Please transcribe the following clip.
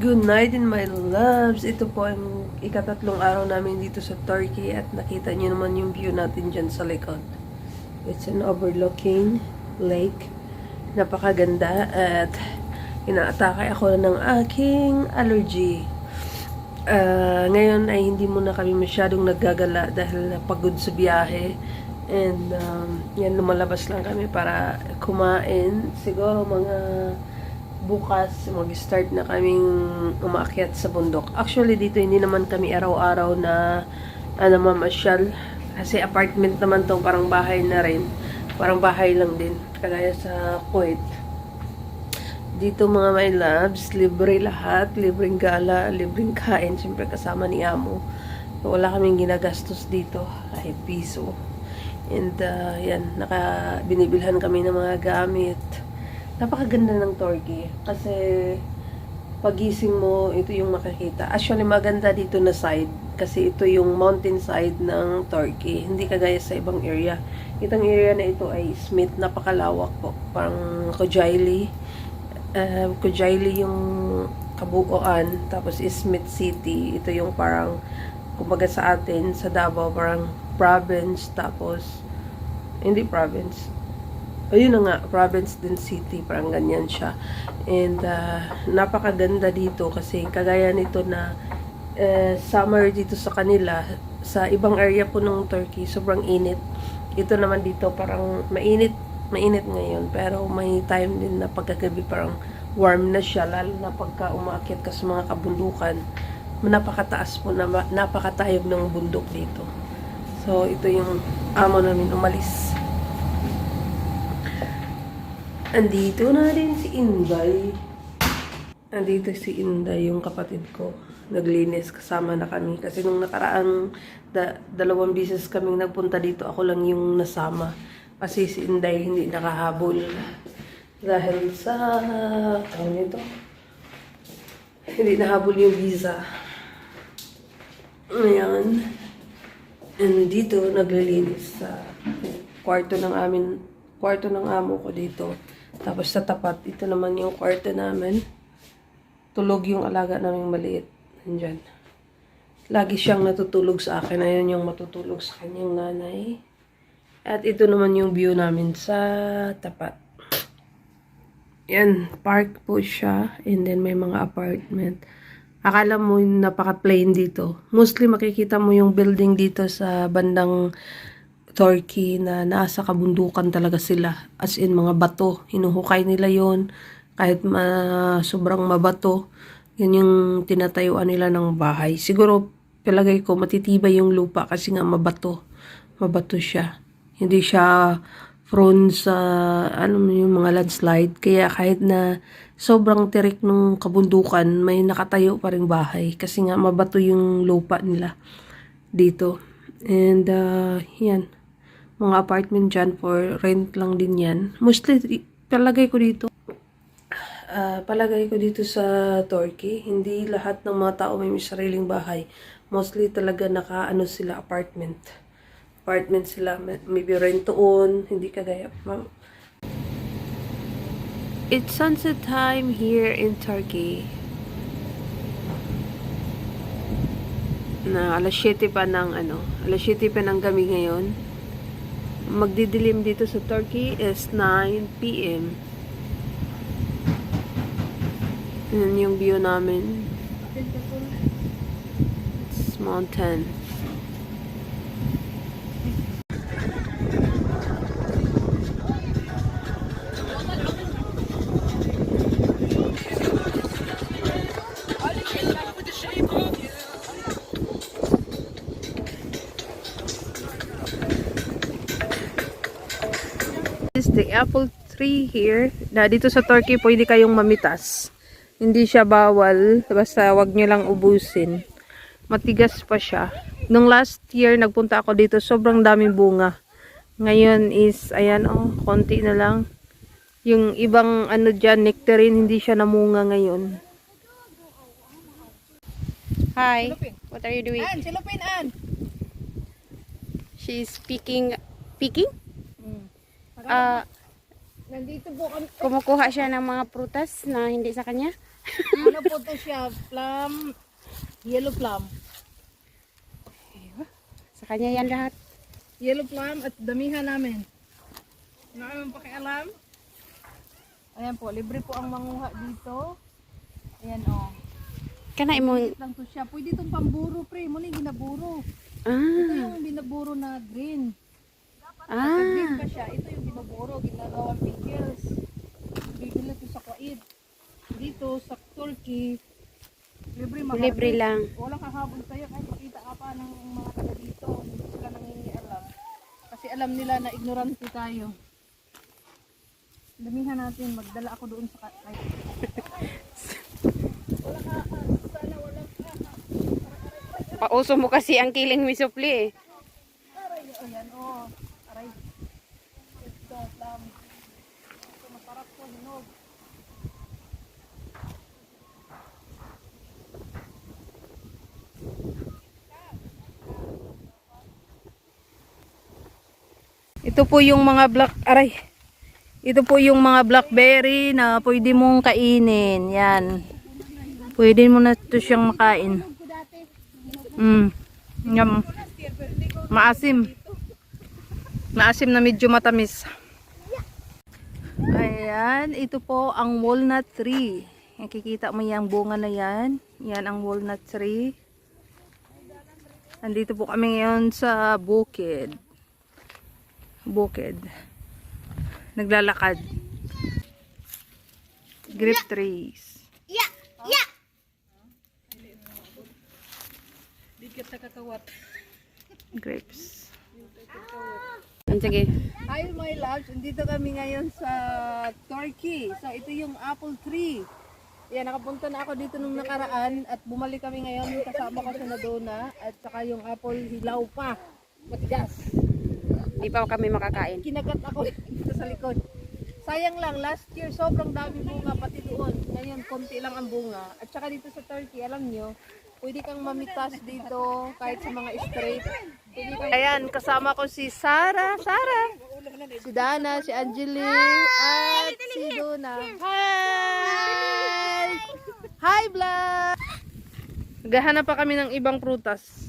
Good night in my loves. Ito po ang ikatatlong araw namin dito sa Turkey at nakita niyo naman yung view natin dyan sa likod. It's an overlooking lake. Napakaganda at inaatake ako ng aking allergy. Ngayon ay hindi muna kami masyadong naggagala dahil pagod sa biyahe. And yan, lumalabas lang kami para kumain. Siguro mga bukas mag-start na kaming umaakyat sa bundok. Actually, dito hindi naman kami araw-araw na mamasyal. Kasi apartment naman to, parang bahay na rin. Parang bahay lang din. Kagaya sa Kuwait. Dito mga my loves, libre lahat. Libreng gala, libreng kain. Siyempre kasama ni Amo. Wala kaming ginagastos dito. Kahit piso. And yan, binibilhan kami ng mga gamit. Napakaganda ng Turkey. Kasi pagising mo, ito yung makikita. Actually, maganda dito na side. Kasi ito yung mountain side ng Turkey. Hindi kagaya sa ibang area. Itong area na ito ay Smith. Napakalawak po. Parang Kocaeli. Kocaeli yung kabuuan. Tapos Smith City. Ito yung parang, kumbaga sa atin, sa Davao, parang province. Tapos, hindi province. Ayun na nga, province din city, parang ganyan siya. And napakaganda dito kasi kagaya nito na summer dito sa kanila, sa ibang area po ng Turkey, sobrang init. Ito naman dito parang mainit ngayon, pero may time din na pagkagabi parang warm na siya, lalo na pagka umaakyat ka sa mga kabundukan. Napakataas po, napakatayog ng bundok dito. So, ito yung amo namin umalis. Andito na rin si Inday. Andito si Inday, yung kapatid ko. Naglinis, kasama na kami. Kasi nung nakaraang dalawang bisis kaming nagpunta dito, ako lang yung nasama. Kasi si Inday hindi nakahabol. Dahil sa, ano nito? Hindi nahabol yung visa. Ayan. And dito, naglilinis sa kwarto ng amo ko dito. Tapos sa tapat, ito naman yung kwarto namin. Tulog yung alaga naming maliit. Nandyan. Lagi siyang natutulog sa akin. Ayun yung matutulog sa kanyang nanay. At ito naman yung view namin sa tapat. Yan, park po siya. And then may mga apartment. Akala mo yung napaka-plain dito. Mostly makikita mo yung building dito sa bandang Turkey na nasa kabundukan talaga sila. As in, mga bato. Hinuhukay nila yon kahit sobrang mabato. Yun yung tinatayuan nila ng bahay. Siguro, palagay ko, matitibay yung lupa kasi nga mabato. Mabato siya. Hindi siya prone sa yung mga landslide. Kaya kahit na sobrang tirik ng kabundukan, may nakatayo pa rin bahay. Kasi nga mabato yung lupa nila dito. And, yan. Mga apartment dyan for rent lang din yan. Mostly, palagay ko dito sa Turkey, hindi lahat ng mga tao may sariling bahay. Mostly talaga sila apartment. Apartment sila, maybe rent to own, hindi kagaya. It's sunset time here in Turkey. Na alas 7 pa ng gabi ngayon. Magdidilim dito sa Turkey is 9 PM. Yan yung view namin. It's mountain. This is the apple tree here. Dito sa Turkey, pwede kayong mamitas. Hindi siya bawal. Basta wag nyo lang ubusin. Matigas pa siya. Nung last year, nagpunta ako dito. Sobrang daming bunga. Ngayon is, ayan konti na lang. Yung ibang dyan, nectarine, hindi siya namunga ngayon. Hi. What are you doing? Ann, silupin, Ann. She's picking? Nandito po kami. Kumukuha siya ng mga prutas na hindi sa kanya. Ano po to siya? Plum, yellow plum. Sa kanya yan lahat. Yellow plum at damihan namin. Wala kayong pakialam. Ayan po, libre po ang manguha dito. Ayan o. Kanay mo. Maliit lang to siya. Pwede itong pamburo pre. Muna yung ginaburo. Ito Ah. yung binaburo na green. Ah. Green pa siya. Ito yung binaburo. Ginagawang pickles. Bibili ito sa Kuwait. Dito sa Turkey. Libre mga Libre lang. Walang kahabol sa'yo kahit makita ka pa ng mga taga dito. Hindi sila nangingialam. Kasi alam nila na ignorante tayo. Damihan natin. Magdala ako doon sa kahit. Pauso mo kasi ang kiling misupli eh. Aray, ayan o. Aray. Ito, lam. Ito, masarap po, hinog. Ito po yung mga aray. Ito po yung mga blackberry na pwede mong kainin. Yan. Pwede mo na ito siyang makain. Yum. Maasim. Maasim na medyo matamis. Ayan, ito po ang walnut tree. Nakikita mo yung bunga na yan. Yan ang walnut tree. Nandito po kami ngayon sa bukid. Naglalakad. Grape trees. Grapes. Sige. Hi my loves, dito kami ngayon sa Turkey. So ito yung apple tree. Yan, nakapunta na ako dito nung nakaraan at bumalik kami ngayon kasama ko si Nadona at saka yung apple hilaw pa. Matigas. Hindi pa kami makakain. Kinagat ako dito sa likod. Sayang lang, last year sobrang dami bunga pati doon. Ngayon konti lang ang bunga. At saka dito sa Turkey, alam nyo, pwede kang mamitas dito kahit sa mga straight. Ayan, kasama ko si Sarah, si Dana, si Angeli, at si Dona. Hi! Hi, vlog! Gahanap pa kami ng ibang prutas.